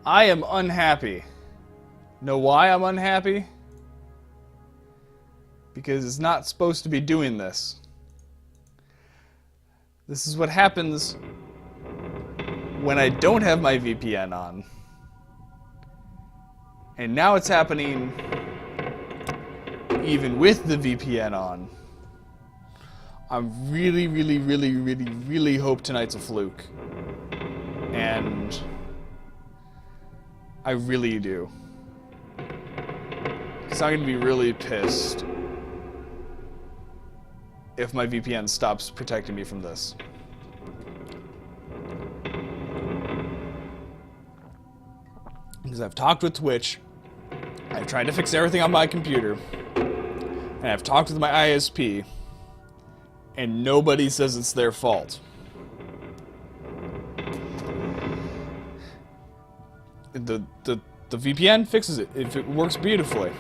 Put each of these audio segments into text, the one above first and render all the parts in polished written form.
I am unhappy. Know why I'm unhappy? Because it's not supposed to be doing this. This is what happens when I don't have my VPN on. And now it's happening even with the VPN on. I really hope tonight's a fluke. And I really do. Because I'm going to be really pissed if my VPN stops protecting me from this. Because I've talked with Twitch, I've tried to fix everything on my computer, and I've talked with my ISP, and nobody says it's their fault. The VPN fixes it. It works beautifully.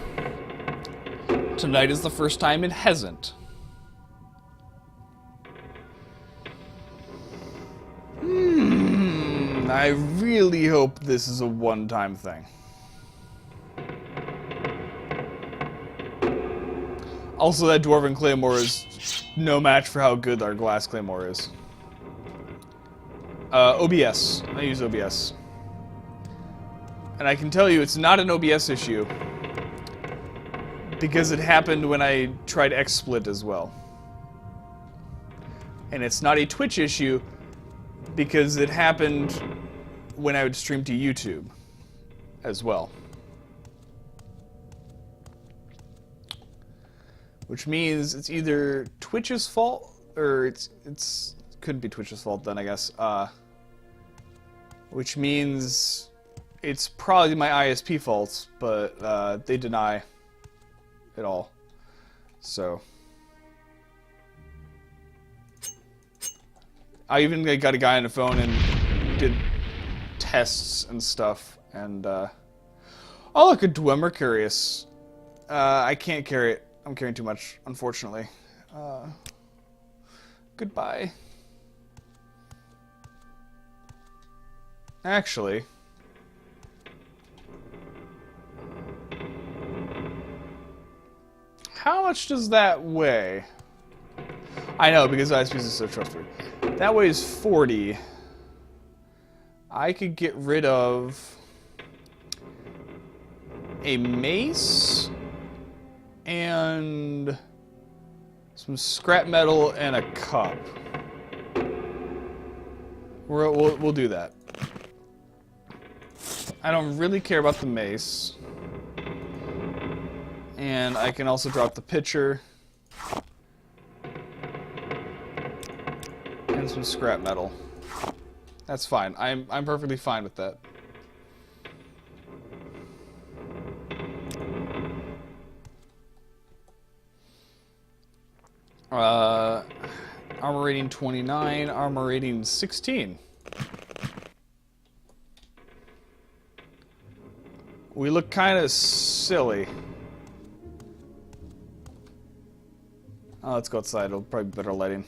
Tonight is the first time it hasn't. I really hope this is a one-time thing. Also, that Dwarven Claymore is no match for how good our Glass Claymore is. OBS. I use OBS. And I can tell you it's not an OBS issue, because it happened when I tried XSplit as well. And it's not a Twitch issue, because it happened when I would stream to YouTube as well. Which means it's either Twitch's fault, or it couldn't be Twitch's fault then, I guess. Which means it's probably my ISP fault, but they deny it all. So I even got a guy on the phone and did tests and stuff, and oh look, a Dwemer Curious. I can't carry it. I'm carrying too much, unfortunately. Goodbye. Actually, how much does that weigh? I know, because ISPs is so trustworthy. That weighs 40. I could get rid of a mace and some scrap metal and a cup. We'll do that. I don't really care about the mace. And I can also drop the pitcher and some scrap metal. That's fine. I'm perfectly fine with that. Armor rating 29, armor rating 16. We look kind of silly. Oh, let's go outside. It'll probably be better lighting.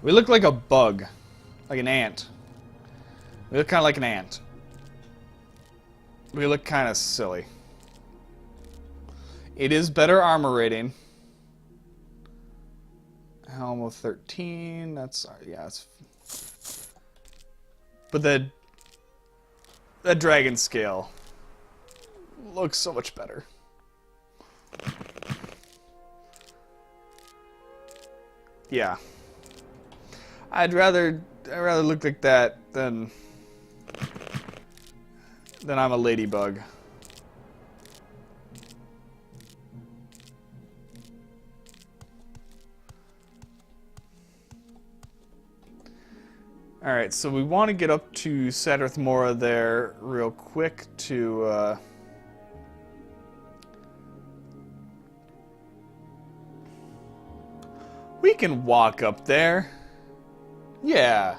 We look like a bug. Like an ant. We look kind of like an ant. We look kind of silly. It is better armor rating. Helm of 13. That's, yeah, it's... But that dragon scale looks so much better. Yeah. I'd rather look like that than I'm a ladybug. Alright, so we want to get up to Sadrith Mora there real quick to we can walk up there. Yeah.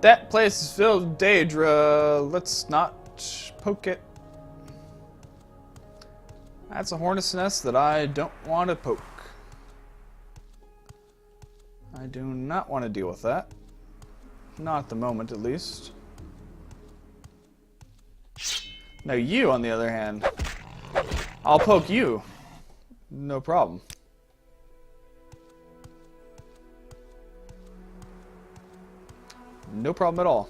That place is filled with Daedra. Let's not poke it. That's a hornet's nest that I don't want to poke. I do not want to deal with that. Not at the moment, at least. Now you, on the other hand, I'll poke you. No problem. No problem at all.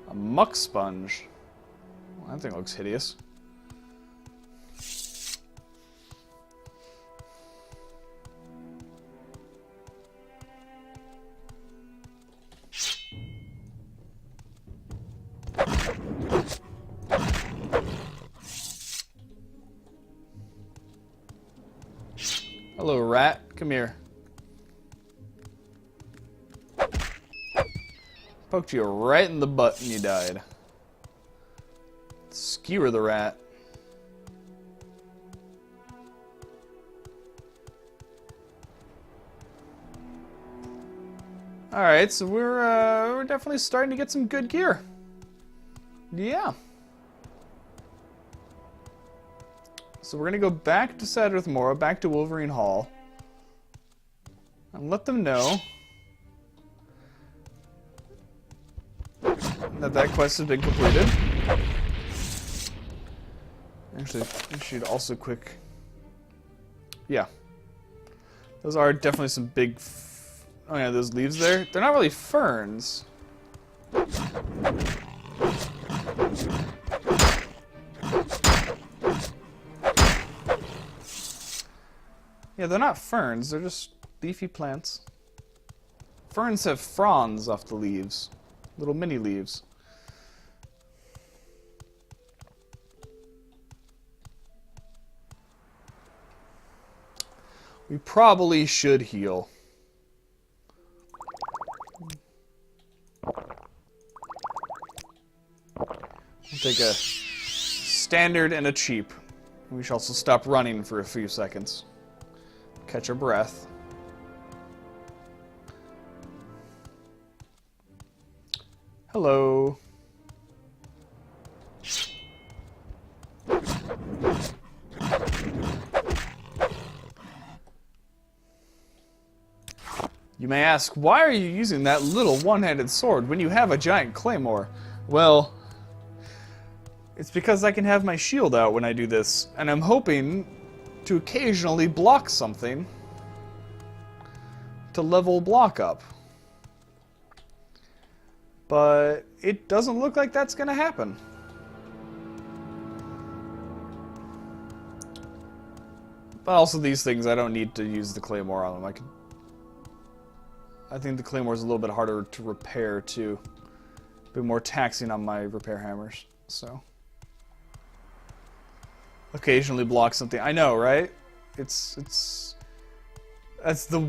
A muck sponge. Well, that thing looks hideous. Hello, rat. Come here. Poked you right in the butt and you died. Skewer the rat. Alright, so we're definitely starting to get some good gear. Yeah. So we're gonna go back to Sadrith Mora, back to Wolverine Hall, and let them know that quest has been completed. Actually, we should also quick. Yeah, those are definitely some big. Oh yeah, those leaves there. They're not really ferns. Yeah, they're not ferns, they're just leafy plants. Ferns have fronds off the leaves. Little mini leaves. We probably should heal. We'll take a standard and a cheap. We should also stop running for a few seconds. Catch our breath. Hello. You may ask, why are you using that little one-handed sword when you have a giant claymore? Well, it's because I can have my shield out when I do this, and I'm hoping to occasionally block something to level block up. But it doesn't look like that's gonna happen. But also these things, I don't need to use the claymore on them. I think the claymore is a little bit harder to repair too. A bit more taxing on my repair hammers, so. Occasionally block something. I know, right? That's the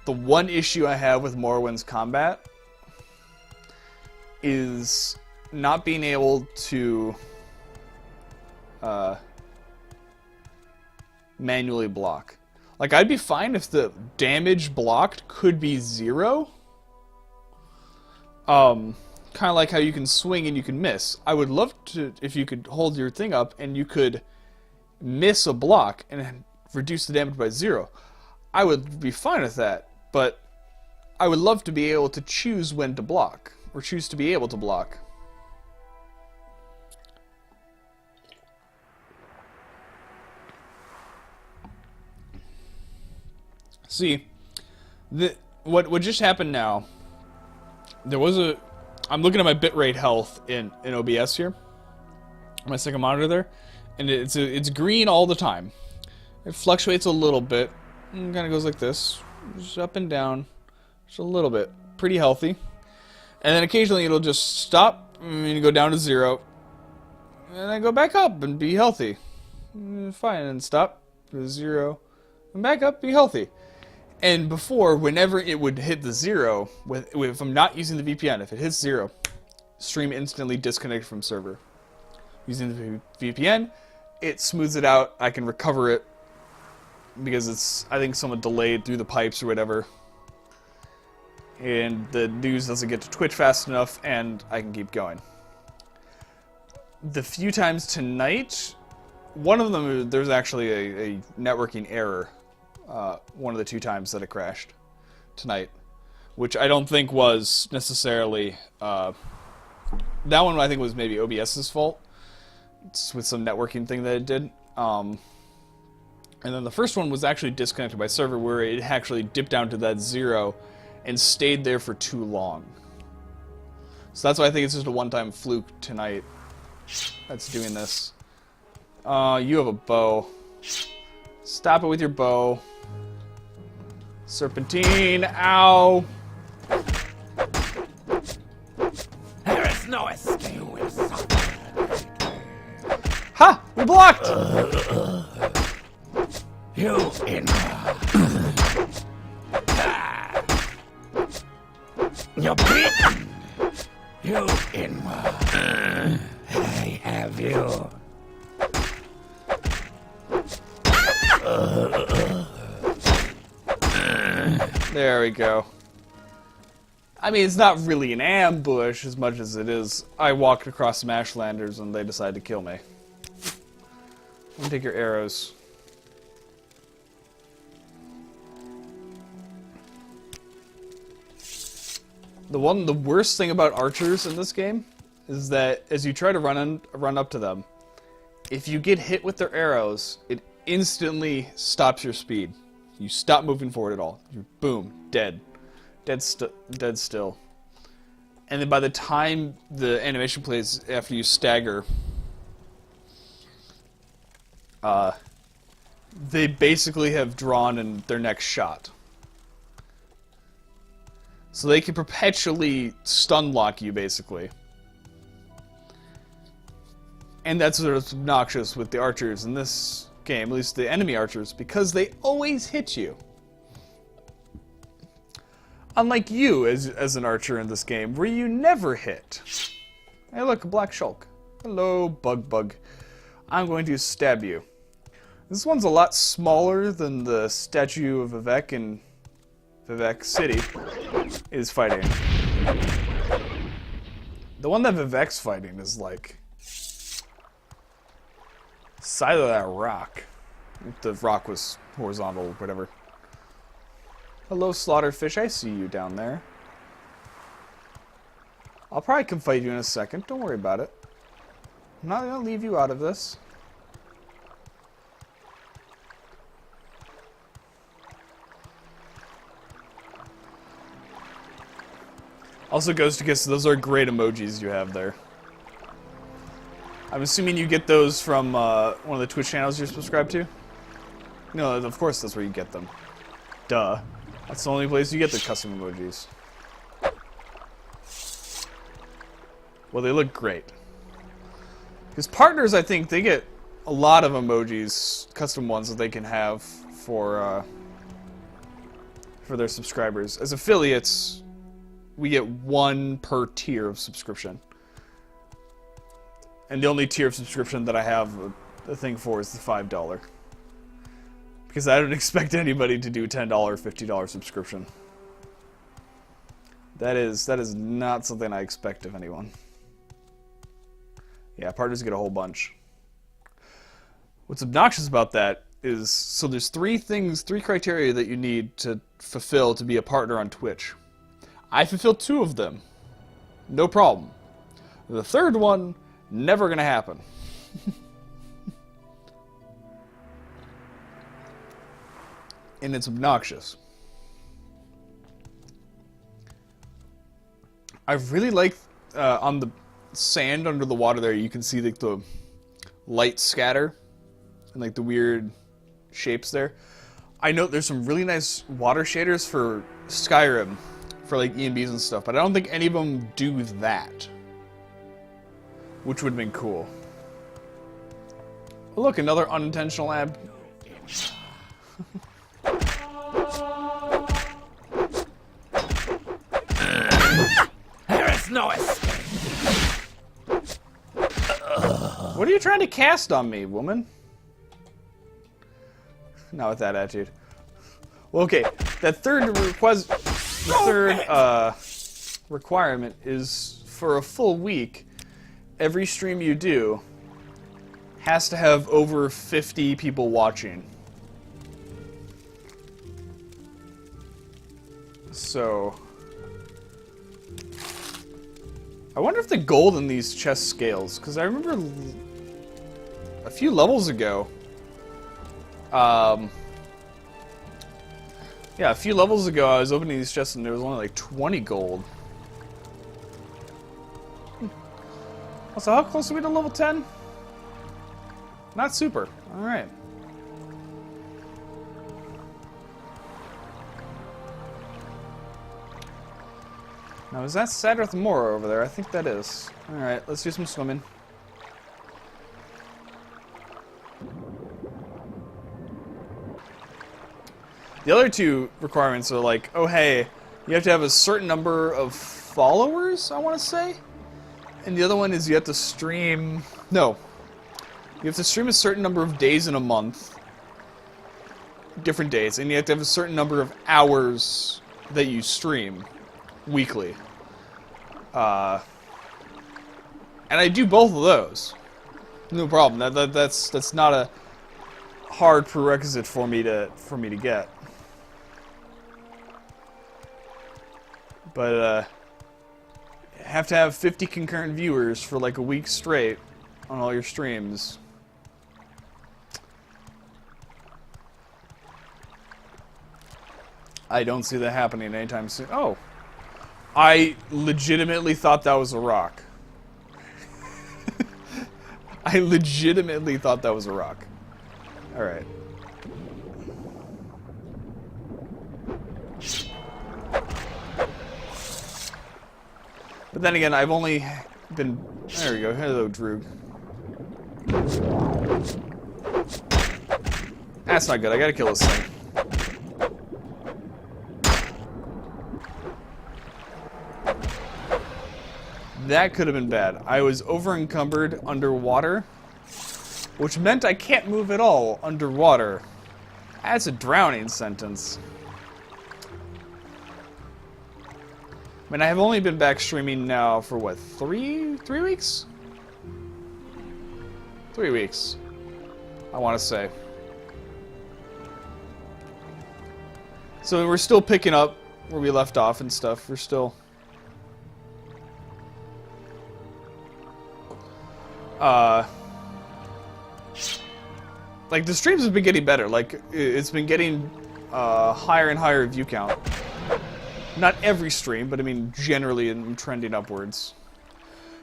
one issue I have with Morrowind's combat is not being able to manually block. Like, I'd be fine if the damage blocked could be 0. Kind of like how you can swing and you can miss. I would love to if you could hold your thing up and you could miss a block and reduce the damage by 0. I would be fine with that, but I would love to be able to choose when to block, or choose to be able to block. See, what just happened now, there was a... I'm looking at my bitrate health in OBS here, my second monitor there, and it's green all the time. It fluctuates a little bit, and kind of goes like this, just up and down, just a little bit, pretty healthy. And then occasionally it'll just stop and go down to 0, and then go back up and be healthy. Fine, and stop to 0, and back up, be healthy. And before, whenever it would hit the 0, if I'm not using the VPN, if it hits 0, stream instantly disconnected from server. Using the VPN, it smooths it out, I can recover it because it's, I think, somewhat delayed through the pipes or whatever. And the news doesn't get to Twitch fast enough, and I can keep going. The few times tonight, one of them, there's actually a networking error. One of the 2 times that it crashed tonight, which I don't think was necessarily, that one I think was maybe OBS's fault. It's with some networking thing that it did. And then the first one was actually disconnected by server, where it actually dipped down to that 0 and stayed there for too long. So that's why I think it's just a one-time fluke tonight that's doing this. You have a bow. Stop it with your bow. Serpentine, ow! There is no escape. Ha! We blocked! You in. You're beaten. You in. I have you. There we go. I mean, it's not really an ambush as much as it is. I walked across Smashlanders and they decided to kill me. Let me take your arrows. The worst thing about archers in this game is that as you try to run up to them, if you get hit with their arrows, it instantly stops your speed. You stop moving forward at all. You're boom, dead. Dead still. And then by the time the animation plays after you stagger, they basically have drawn in their next shot. So they can perpetually stun lock you, basically. And that's sort of obnoxious with the archers in this game, at least the enemy archers, because they always hit you. Unlike you as an archer in this game, where you never hit. Hey look, a black shulk. Hello, bug. I'm going to stab you. This one's a lot smaller than the statue of Vivek in Vivek City is fighting. The one that Vivek's fighting is like side of that rock. If the rock was horizontal or whatever. Hello, Slaughterfish. I see you down there. I'll probably come fight you in a second. Don't worry about it. I'm not going to leave you out of this. Also goes to guess those are great emojis you have there. I'm assuming you get those from one of the Twitch channels you're subscribed to? No, of course that's where you get them. Duh. That's the only place you get the custom emojis. Well, they look great. Because partners, I think, they get a lot of emojis, custom ones that they can have for their subscribers. As affiliates, we get 1 per tier of subscription. And the only tier of subscription that I have a thing for is the $5. Because I don't expect anybody to do $10, $50 subscription. That is not something I expect of anyone. Yeah, partners get a whole bunch. What's obnoxious about that is, so there's 3 criteria that you need to fulfill to be a partner on Twitch. I fulfilled 2 of them. No problem. The third one, never gonna happen. And it's obnoxious. I really like on the sand under the water there, you can see like the light scatter and like the weird shapes there. I know there's some really nice water shaders for Skyrim, for like ENBs and stuff, but I don't think any of them do that, which would have been cool. Oh, look, another unintentional ab. There is no escape. What are you trying to cast on me, woman? Not with that attitude. Well, okay. That third request, the third requirement is for a full week. Every stream you do has to have over 50 people watching. So, I wonder if the gold in these chests scales, because I remember a few levels ago, yeah, a few levels ago I was opening these chests and there was only like 20 gold. So how close are we to level 10? Not super. Alright. Now, is that Sadrith Mora over there? I think that is. Alright, let's do some swimming. The other two requirements are like, oh hey, you have to have a certain number of followers, I want to say? And the other one is you have to stream... No. You have to stream a certain number of days in a month. Different days. And you have to have a certain number of hours that you stream weekly. And I do both of those. No problem. That's not a hard prerequisite for me to get. But have to have 50 concurrent viewers for like a week straight on all your streams. I don't see that happening anytime soon. Oh. I legitimately thought that was a rock. I legitimately thought that was a rock. Alright. But then again, I've only been... There we go. Hello, Droog. That's not good. I gotta kill this thing. That could have been bad. I was over-encumbered underwater, which meant I can't move at all underwater. That's a drowning sentence. I mean, I have only been back streaming now for, what, 3 weeks? 3 weeks, I want to say. So we're still picking up where we left off and stuff. We're still... like, the streams have been getting better. Like, it's been getting higher and higher view count. Not every stream, but I mean, generally I'm trending upwards.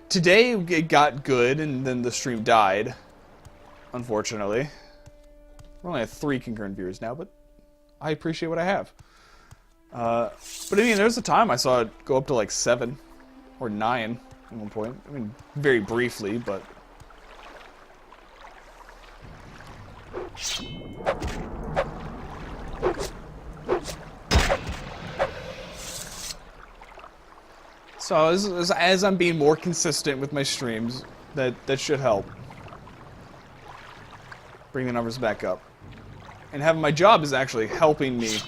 Today, it got good, and then the stream died. Unfortunately. We only have 3 concurrent viewers now, but I appreciate what I have. But I mean, there's a time I saw it go up to like 7 or 9 at one point. I mean, very briefly, but... So as I'm being more consistent with my streams, that should help. Bring the numbers back up. And having my job is actually helping me.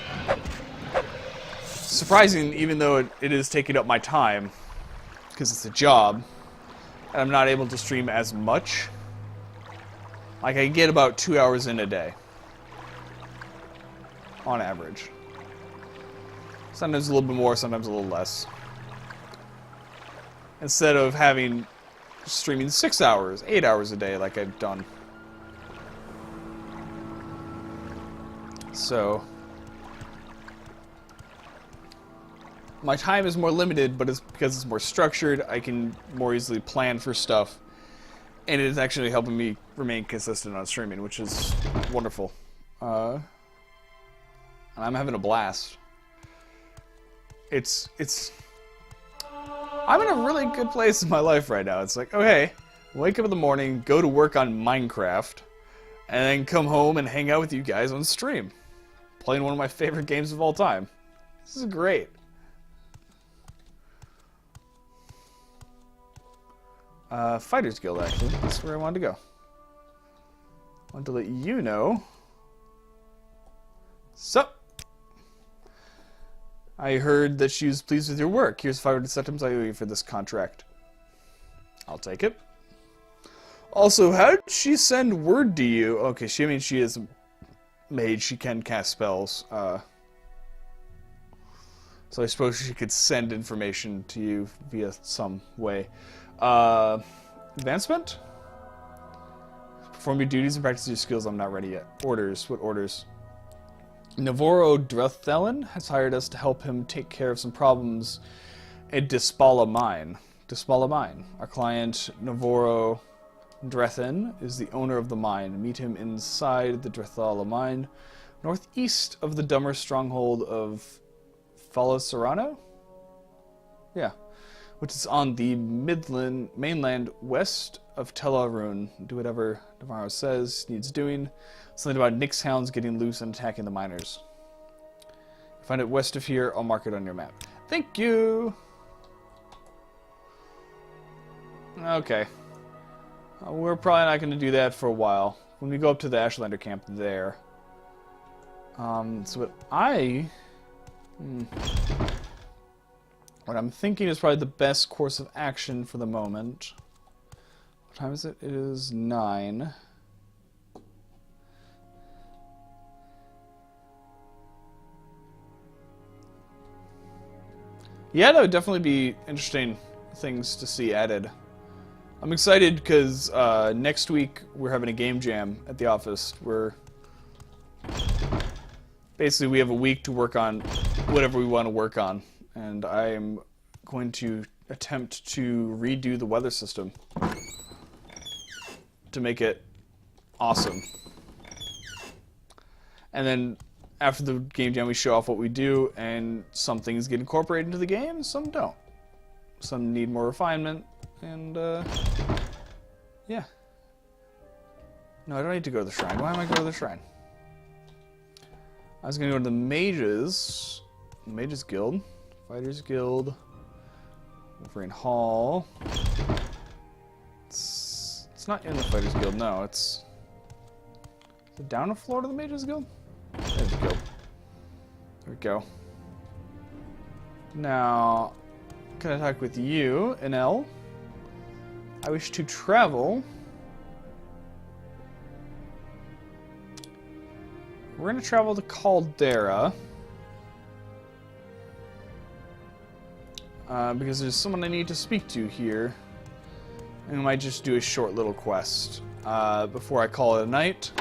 Surprising, even though it is taking up my time, because it's a job, and I'm not able to stream as much. Like, I get about 2 hours in a day. On average. Sometimes a little bit more, sometimes a little less. Instead of having streaming 6 hours, 8 hours a day like I've done. So my time is more limited, but it's because it's more structured. I can more easily plan for stuff, and it is actually helping me remain consistent on streaming, which is wonderful. And I'm having a blast. I'm in a really good place in my life right now. It's like, oh hey, wake up in the morning, go to work on Minecraft, and then come home and hang out with you guys on stream. Playing one of my favorite games of all time. This is great. Fighters Guild, actually. That's where I wanted to go. I wanted to let you know So, I heard that she was pleased with your work. Here's 500 centimes I owe you for this contract. I'll take it. Also, how did she send word to you? Okay, she is a mage. She can cast spells. So I suppose she could send information to you via some way. Advancement? Perform your duties and practice your skills. I'm not ready yet. Orders. What orders? Navarro Druthelin has hired us to help him take care of some problems at Dispala Mine. Dispala Mine. Our client, Navarro Drethin, is the owner of the mine. Meet him inside the Drethala Mine, northeast of the Dummer stronghold of Fala Serrano? Yeah. Which is on the mainland west of Telarun. Do whatever Navarro says needs doing. Something about Nyx hounds getting loose and attacking the miners. Find it west of here. I'll mark it on your map. Thank you! Okay. We're probably not going to do that for a while. When we go up to the Ashlander camp there. So what I'm thinking is probably the best course of action for the moment. What time is it? It is 9. Yeah, that would definitely be interesting things to see added. I'm excited because next week we're having a game jam at the office. Basically we have a week to work on whatever we want to work on, and I am going to attempt to redo the weather system to make it awesome. And then after the game jam we show off what we do, and some things get incorporated into the game, some don't. Some need more refinement, and yeah. No, I don't need to go to the shrine. Why am I going to the shrine? I was going to go to the Mages Guild, Fighters Guild, Wolverine Hall. It's not in the Fighters Guild, no, is it down a floor to the Mages Guild? There's the guild. There we go. Now, can I talk with you, Enel? I wish to travel. We're going to travel to Caldera. Because there's someone I need to speak to here. And we might just do a short little quest before I call it a night.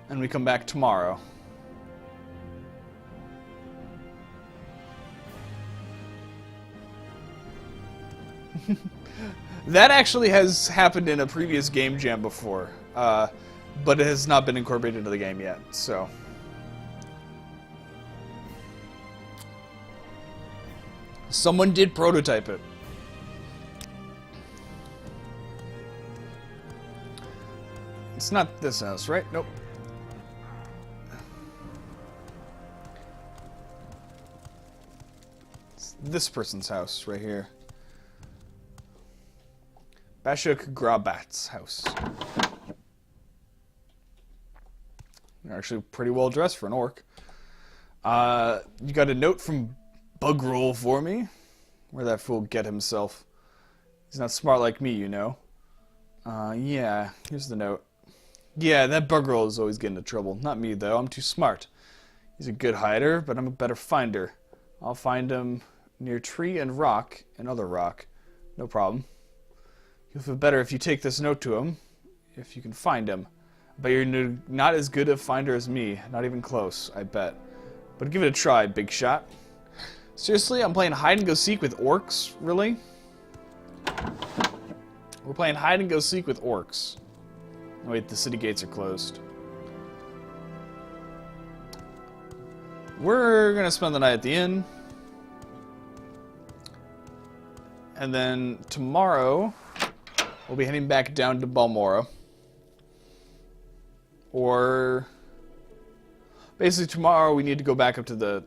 And we come back tomorrow. That actually has happened in a previous game jam before. But it has not been incorporated into the game yet, so. Someone did prototype it. It's not this house, right? Nope. It's this person's house right here. Bashuk Grabat's house. They're actually pretty well dressed for an orc. You got a note from Bugroll for me? Where'd that fool get himself? He's not smart like me, you know. Yeah, here's the note. Yeah, that Bugroll is always getting into trouble. Not me, though. I'm too smart. He's a good hider, but I'm a better finder. I'll find him near tree and rock, and other rock. No problem. You'll feel better if you take this note to him, if you can find him. But you're not as good a finder as me. Not even close, I bet. But give it a try, big shot. Seriously, I'm playing hide-and-go-seek with orcs? Really? We're playing hide-and-go-seek with orcs. Oh, wait, the city gates are closed. We're gonna spend the night at the inn. And then tomorrow, we'll be heading back down to Balmora. Or basically tomorrow we need to go back up to the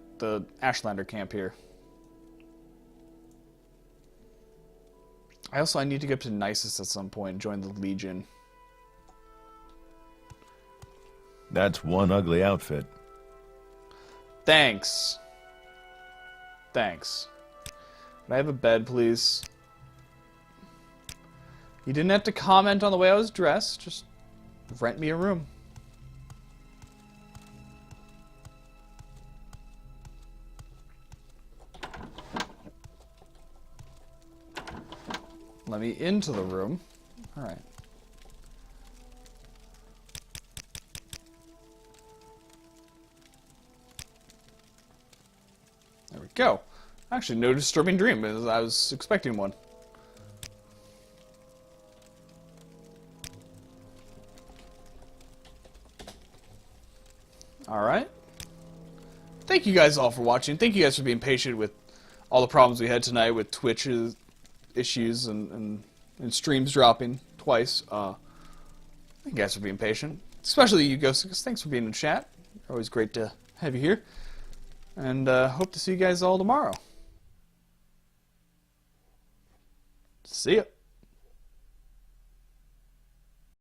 Ashlander camp here. I need to get up to Nisus at some point and join the Legion. That's one ugly outfit. Thanks. Thanks. Can I have a bed, please? You didn't have to comment on the way I was dressed. Just rent me a room. Let me into the room. Alright. There we go. Actually, no disturbing dream, as I was expecting one. Alright. Thank you guys all for watching. Thank you guys for being patient with all the problems we had tonight with Twitch issues and streams dropping twice. Thank you guys for being patient. Especially you, Ghost, thanks for being in chat. Always great to have you here. And hope to see you guys all tomorrow. See ya.